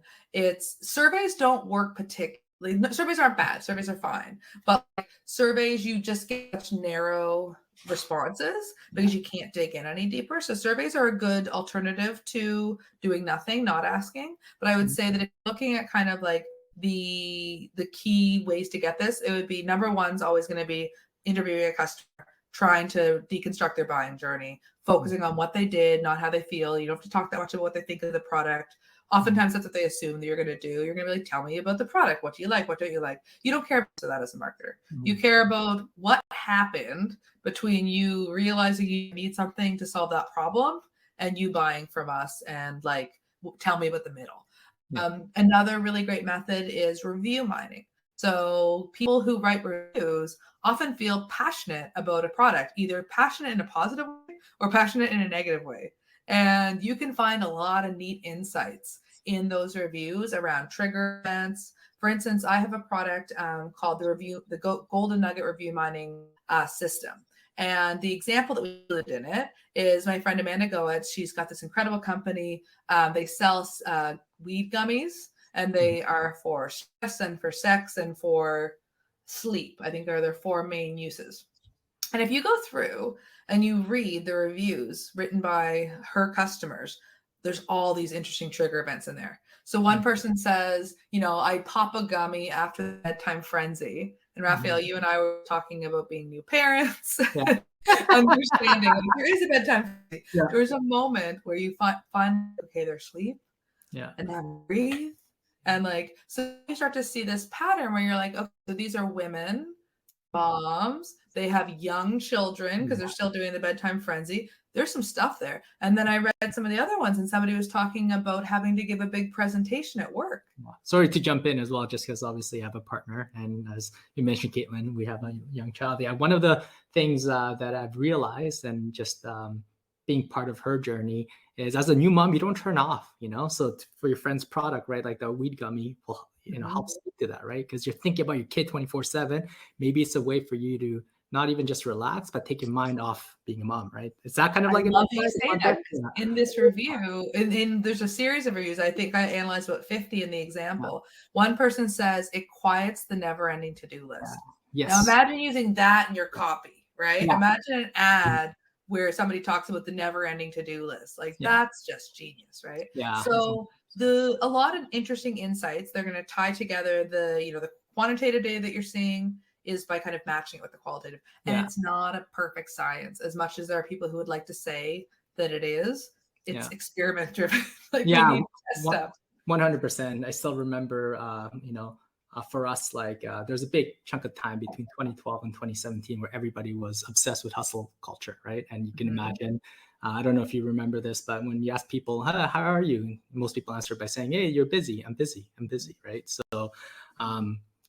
Surveys don't work particularly. Surveys aren't bad. Surveys are fine. But surveys, you just get such narrow responses because you can't dig in any deeper. So surveys are a good alternative to doing nothing, not asking. But I would say that if you're looking at kind of like the key ways to get this, it would be number one's always going to be interviewing a customer, trying to deconstruct their buying journey, focusing on what they did, not how they feel. You don't have to talk that much about what they think of the product. Oftentimes that's what they assume that you're going to do. You're going to be like, tell me about the product. What do you like? What don't you like? You don't care about that as a marketer. You care about what happened between you realizing you need something to solve that problem and you buying from us, and like, tell me about the middle. Another really great method is review mining. So people who write reviews often feel passionate about a product, either passionate in a positive way or passionate in a negative way. And you can find a lot of neat insights in those reviews around trigger events. For instance, I have a product called the Golden Nugget Review Mining System. And the example that we did in it is my friend Amanda Goetz. She's got this incredible company. They sell weed gummies, and they are for stress and for sex and for sleep. I think are their 4 main uses. And if you go through and you read the reviews written by her customers, there's all these interesting trigger events in there. So one person says, I pop a gummy after the bedtime frenzy. And Raphael, you and I were talking about being new parents, understanding there is a bedtime frenzy. Yeah. There's a moment where you find okay, they're asleep, and then breathe. And so you start to see this pattern where you're like, okay, so these are women, moms, they have young children because they're still doing the bedtime frenzy. There's some stuff there. And then I read some of the other ones, and somebody was talking about having to give a big presentation at work.
Sorry to jump in as well, just because obviously I have a partner. And as you mentioned, Katelyn, we have a young child. Yeah, one of the things that I've realized, and just being part of her journey, is as a new mom, you don't turn off, So for your friend's product, right, like the weed gummy will, help speak to that, right? Because you're thinking about your kid 24/7. Maybe it's a way for you to not even just relax, but take your mind off being a mom, right? Is that kind of like
in this review, in there's a series of reviews. I think I analyzed about 50 in the example. One person says it quiets the never-ending to-do list. Yes. Now imagine using that in your copy, right? Imagine an ad where somebody talks about the never-ending to-do list. That's just genius, right?
Yeah.
So a lot of interesting insights. They're going to tie together the quantitative data that you're seeing is by kind of matching it with the qualitative. And it's not a perfect science, as much as there are people who would like to say that it is. It's experiment driven. We need to test stuff.
100%. I still remember, for us, there's a big chunk of time between 2012 and 2017 where everybody was obsessed with hustle culture, right? And you can imagine, I don't know if you remember this, but when you ask people, how are you? Most people answer by saying, hey, you're busy. I'm busy, right? So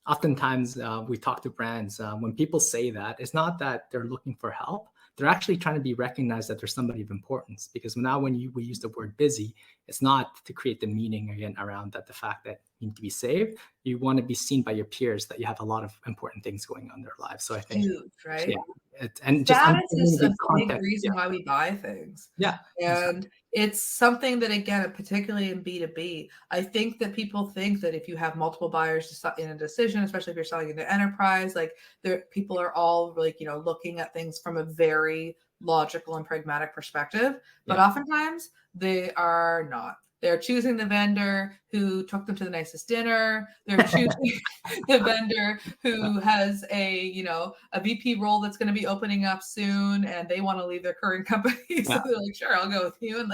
oftentimes we talk to brands. When people say that, it's not that they're looking for help. They're actually trying to be recognized that there's somebody of importance. Because now when we use the word busy, it's not to create the meaning again around that the fact that you need to be saved. You want to be seen by your peers that you have a lot of important things going on in their lives. So I think
huge, right?
And
that is a big reason why we buy things.
Yeah.
And it's something that, again, particularly in B2B, I think that people think that if you have multiple buyers in a decision, especially if you're selling into enterprise, people are all looking at things from a very logical and pragmatic perspective. But oftentimes they are not. They're choosing the vendor who took them to the nicest dinner. They're choosing the vendor who has a VP role that's going to be opening up soon, and they want to leave their current company. So they're like, sure, I'll go with you, and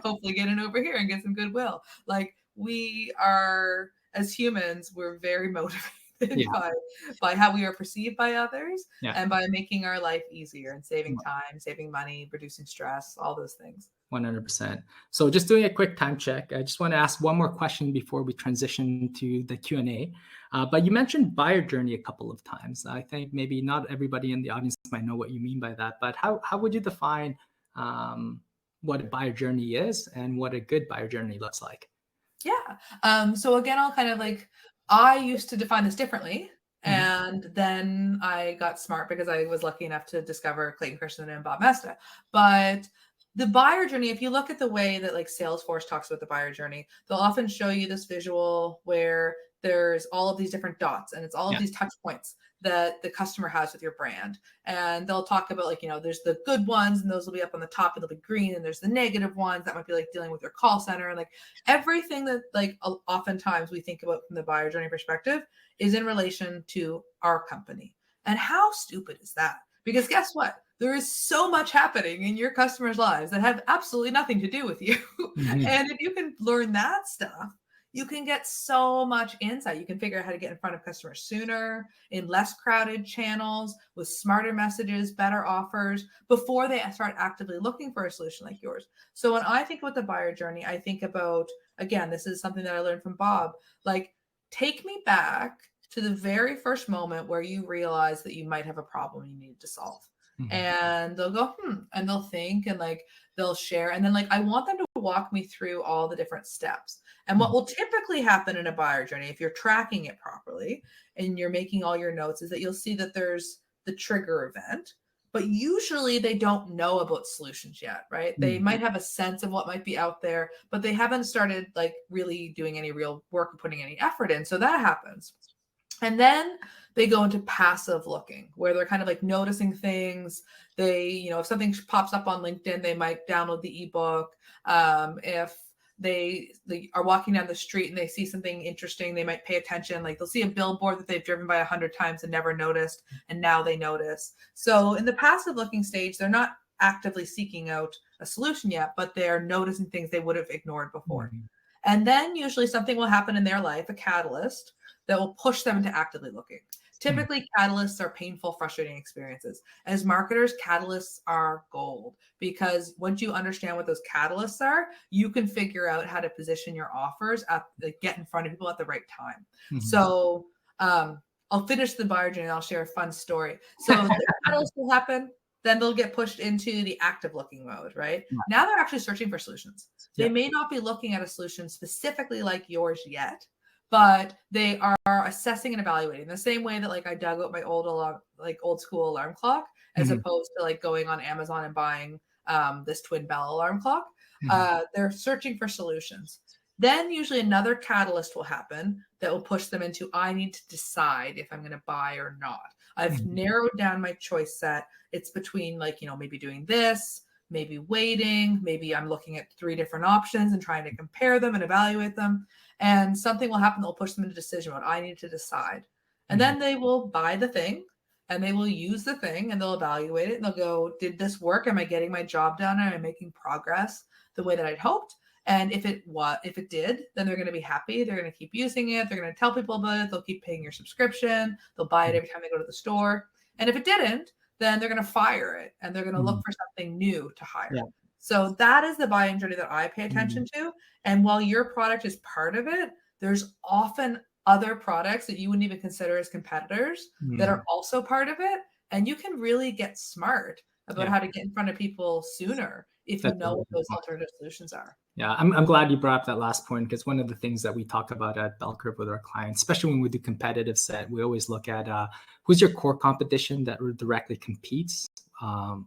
hopefully get in over here and get some goodwill. We are, as humans, we're very motivated by how we are perceived by others and by making our life easier and saving time, saving money, reducing stress, all those things.
100%. So just doing a quick time check, I just want to ask one more question before we transition to the Q&A. But you mentioned buyer journey a couple of times. I think maybe not everybody in the audience might know what you mean by that, but how would you define what a buyer journey is and what a good buyer journey looks like?
Yeah. So again, I'll kind of I used to define this differently. And then I got smart because I was lucky enough to discover Clayton Christensen and Bob Mesta. But the buyer journey, if you look at the way that Salesforce talks about the buyer journey, they'll often show you this visual where there's all of these different dots and it's all of these touch points that the customer has with your brand. And they'll talk about there's the good ones and those will be up on the top and they'll be green. And there's the negative ones that might be dealing with your call center. And everything that oftentimes we think about from the buyer journey perspective is in relation to our company. And how stupid is that? Because guess what? There is so much happening in your customers' lives that have absolutely nothing to do with you. And if you can learn that stuff, you can get so much insight. You can figure out how to get in front of customers sooner, in less crowded channels, with smarter messages, better offers, before they start actively looking for a solution like yours. So when I think about the buyer journey, I think about, again, this is something that I learned from Bob, take me back to the very first moment where you realize that you might have a problem you need to solve. And they'll go, and they'll think, and they'll share. And then like, I want them to walk me through all the different steps. And what will typically happen in a buyer journey, if you're tracking it properly and you're making all your notes, is that you'll see that there's the trigger event, but usually they don't know about solutions yet, right? They might have a sense of what might be out there, but they haven't started like really doing any real work or putting any effort in. So that happens. And then they go into passive looking, where they're kind of like noticing things. They, if something pops up on LinkedIn, they might download the ebook. If they are walking down the street and they see something interesting, they might pay attention. Like they'll see a billboard that they've driven by 100 times and never noticed, and now they notice. So in the passive looking stage, they're not actively seeking out a solution yet, but they're noticing things they would have ignored before. And then usually something will happen in their life, a catalyst, that will push them into actively looking. Typically, catalysts are painful, frustrating experiences. As marketers, catalysts are gold, because once you understand what those catalysts are, you can figure out how to position your offers get in front of people at the right time. So I'll finish the buyer journey and I'll share a fun story. So the catalyst will happen, then they'll get pushed into the active looking mode, right? Now they're actually searching for solutions. They may not be looking at a solution specifically like yours yet, but they are assessing and evaluating the same way that like I dug out my old school alarm clock, as opposed to like going on Amazon and buying this twin bell alarm clock. They're searching for solutions. Then usually another catalyst will happen that will push them into, I need to decide if I'm going to buy or not. I've narrowed down my choice set. It's between like, maybe doing this, maybe waiting, maybe I'm looking at 3 different options and trying to compare them and evaluate them. And something will happen that will push them into decision mode. I need to decide. And then they will buy the thing and they will use the thing and they'll evaluate it and they'll go, did this work? Am I getting my job done? Am I making progress the way that I'd hoped? And if it did, then they're going to be happy. They're going to keep using it. They're going to tell people about it. They'll keep paying your subscription. They'll buy it every time they go to the store. And if it didn't, then they're going to fire it and they're going to look for something new to hire. So that is the buying journey that I pay attention to. And while your product is part of it, there's often other products that you wouldn't even consider as competitors that are also part of it. And you can really get smart about how to get in front of people sooner if you know what those alternative solutions are.
Yeah, I'm glad you brought up that last point, because one of the things that we talk about at Bell Curve with our clients, especially when we do competitive set, we always look at who's your core competition that directly competes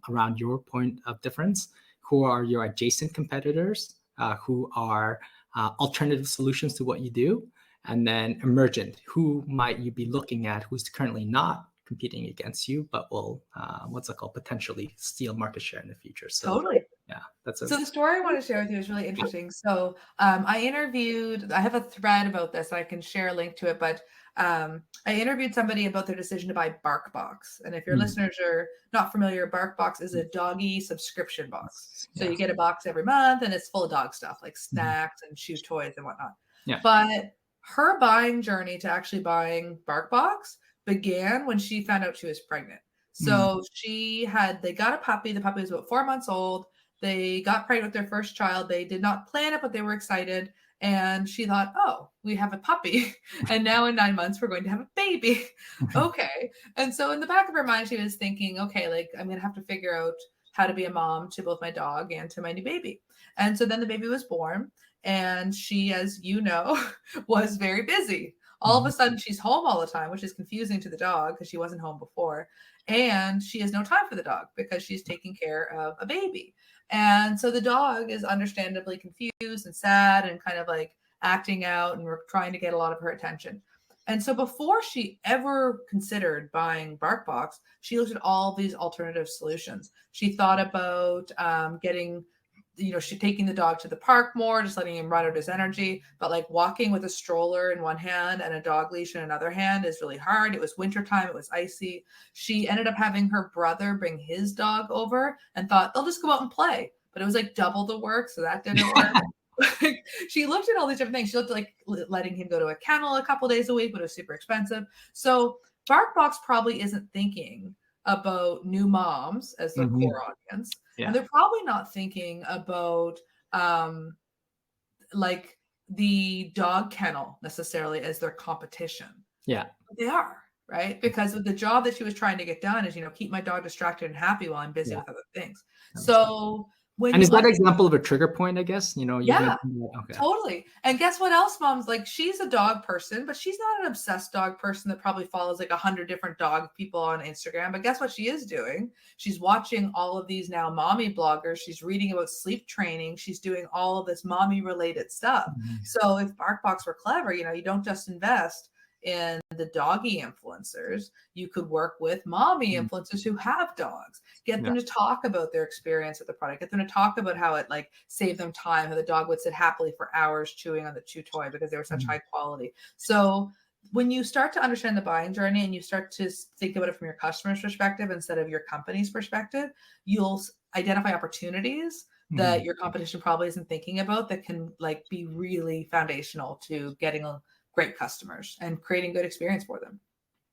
around your point of difference, who are your adjacent competitors, who are alternative solutions to what you do, and then emergent, who might you be looking at who's currently not competing against you, but will, potentially steal market share in the future. So,
totally.
Yeah,
so the story I want to share with you is really interesting. So I have a thread about this. I can share a link to it, but I interviewed somebody about their decision to buy BarkBox. And if your listeners are not familiar, BarkBox is a doggy subscription box. So you get a box every month and it's full of dog stuff like snacks and chew toys and whatnot. But her buying journey to actually buying BarkBox began when she found out she was pregnant. So they got a puppy. The puppy was about 4 months old. They got pregnant with their first child. They did not plan it, but they were excited. And she thought, oh, we have a puppy. And now in 9 months, we're going to have a baby. Okay. And so in the back of her mind, she was thinking, okay, like I'm going to have to figure out how to be a mom to both my dog and to my new baby. And so then the baby was born. And she, as you know, was very busy. All of a sudden, she's home all the time, which is confusing to the dog because she wasn't home before. And she has no time for the dog because she's taking care of a baby. And so the dog is understandably confused and sad and kind of like acting out, and we're trying to get a lot of her attention. And so before she ever considered buying BarkBox, she looked at all these alternative solutions. She thought about taking the dog to the park more, just letting him run out his energy. But like walking with a stroller in one hand and a dog leash in another hand is really hard. It was wintertime. It was icy. She ended up having her brother bring his dog over and thought they'll just go out and play. But it was like double the work. So that didn't work. She looked at all these different things. She looked at like letting him go to a kennel a couple days a week, but it was super expensive. So BarkBox probably isn't thinking about new moms as their core audience. And they're probably not thinking about like the dog kennel necessarily as their competition.
Yeah.
But they are, right? Because the job that she was trying to get done is, keep my dog distracted and happy while I'm busy with other things. So when
And
you
is that an example of a trigger point, I guess? You
yeah,
mentioned that. Okay.
totally. And guess what else, mom's like? She's a dog person, but she's not an obsessed dog person that probably follows like 100 different dog people on Instagram. But guess what she is doing? She's watching all of these now mommy bloggers. She's reading about sleep training. She's doing all of this mommy related stuff. So if BarkBox were clever, you don't just invest in the doggy influencers, you could work with mommy influencers who have dogs, get them to talk about their experience with the product, get them to talk about how it like saved them time, how the dog would sit happily for hours chewing on the chew toy because they were such high quality. So when you start to understand the buying journey and you start to think about it from your customer's perspective instead of your company's perspective, you'll identify opportunities that your competition probably isn't thinking about that can like be really foundational to getting great customers and creating good experience for them.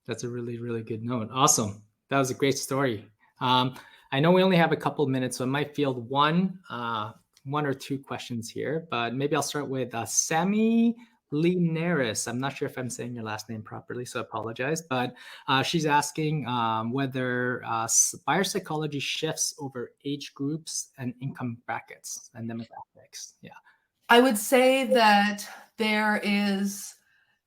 That's a really, really good note. Awesome. That was a great story. I know we only have a couple of minutes, so I might field one or two questions here, but maybe I'll start with Sammy Linares. I'm not sure if I'm saying your last name properly, so I apologize. But she's asking whether buyer psychology shifts over age groups and income brackets and demographics. Yeah.
I would say that there is,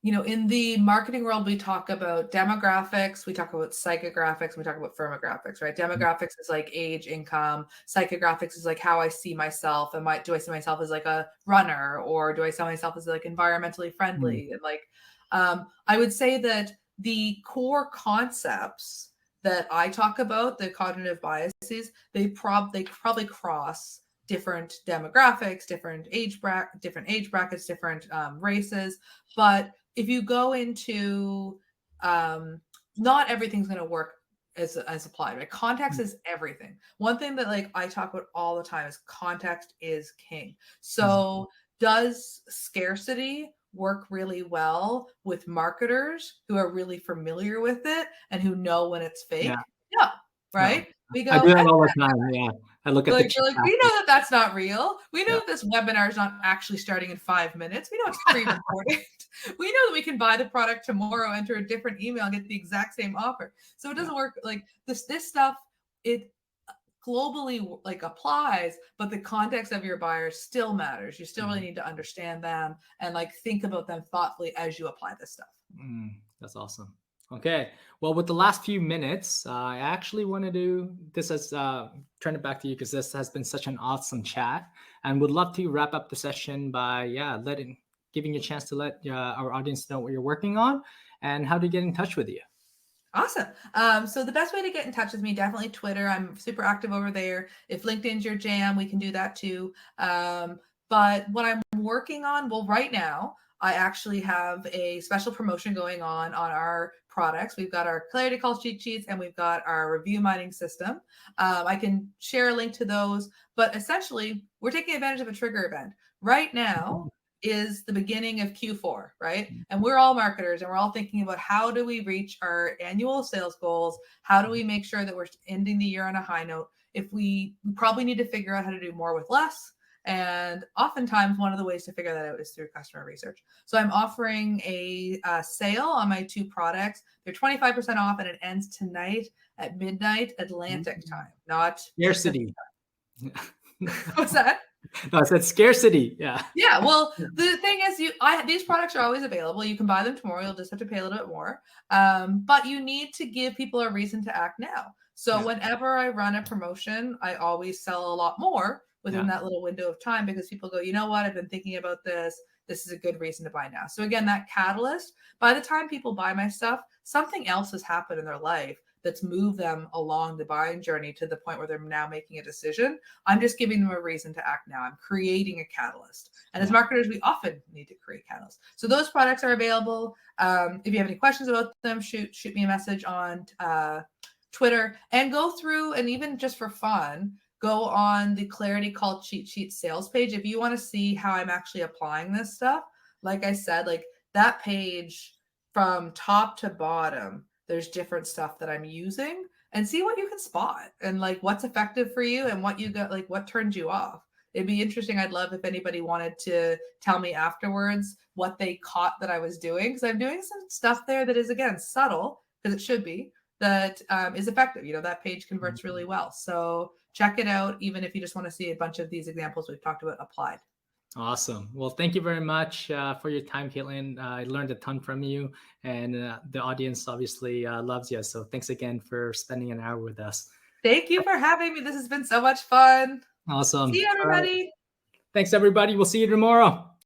in the marketing world, we talk about demographics, we talk about psychographics, we talk about firmographics, right? Demographics is like age, income. Psychographics is like how I see myself. Do I see myself as like a runner, or do I see myself as like environmentally friendly? And like, I would say that the core concepts that I talk about, the cognitive biases, they probably cross different demographics, different age brackets, different races. But if you go into, not everything's going to work as applied, right? Context is everything. One thing that like I talk about all the time is context is king. So does scarcity work really well with marketers who are really familiar with it and who know when it's fake? Yeah, right? We go,
I do that all the time. Yeah. I look at
we know that that's not real. We know that this webinar is not actually starting in 5 minutes. We know it's pre-recorded. We know that we can buy the product tomorrow, enter a different email, and get the exact same offer. So it doesn't work like this stuff. It globally like applies, but the context of your buyers still matters. You still really need to understand them and like think about them thoughtfully as you apply this stuff.
That's awesome. Okay. Well, with the last few minutes, I actually want to do this as turn it back to you because this has been such an awesome chat, and would love to wrap up the session by giving you a chance to let our audience know what you're working on and how to get in touch with you.
Awesome. So the best way to get in touch with me, definitely Twitter. I'm super active over there. If LinkedIn's your jam, we can do that too. But what I'm working on, well, right now, I actually have a special promotion going on our products. We've got our clarity call cheat sheets and we've got our review mining system. I can share a link to those, but essentially we're taking advantage of a trigger event. Right now is the beginning of Q4, right? And we're all marketers and we're all thinking about how do we reach our annual sales goals? How do we make sure that we're ending the year on a high note? If we probably need to figure out how to do more with less. And oftentimes one of the ways to figure that out is through customer research. So I'm offering a sale on my two products. They're 25% off and it ends tonight at midnight Atlantic time, not
scarcity.
What's that?
No, I said scarcity. Yeah.
Yeah. Well, the thing is, these products are always available. You can buy them tomorrow. You'll just have to pay a little bit more. But you need to give people a reason to act now. So whenever I run a promotion, I always sell a lot more within that little window of time because people go, you know what? I've been thinking about this. This is a good reason to buy now. So again, that catalyst, by the time people buy my stuff, something else has happened in their life that's moved them along the buying journey to the point where they're now making a decision. I'm just giving them a reason to act now. I'm creating a catalyst. And as marketers, we often need to create catalysts. So those products are available. If you have any questions about them, shoot me a message on Twitter and go through, and even just for fun, go on the Clarity Call Cheat Sheet sales page. If you want to see how I'm actually applying this stuff, like I said, like that page from top to bottom, there's different stuff that I'm using, and see what you can spot and like what's effective for you and what you got, like what turns you off. It'd be interesting. I'd love if anybody wanted to tell me afterwards what they caught that I was doing, because I'm doing some stuff there that is, again, subtle, because it should be, that is effective. That page converts really well. So check it out, even if you just want to see a bunch of these examples we've talked about applied.
Awesome. Well, thank you very much for your time, Katelyn. I learned a ton from you, and the audience obviously loves you. So thanks again for spending an hour with us.
Thank you for having me. This has been so much fun.
Awesome.
See you, everybody.
Thanks, everybody. We'll see you tomorrow.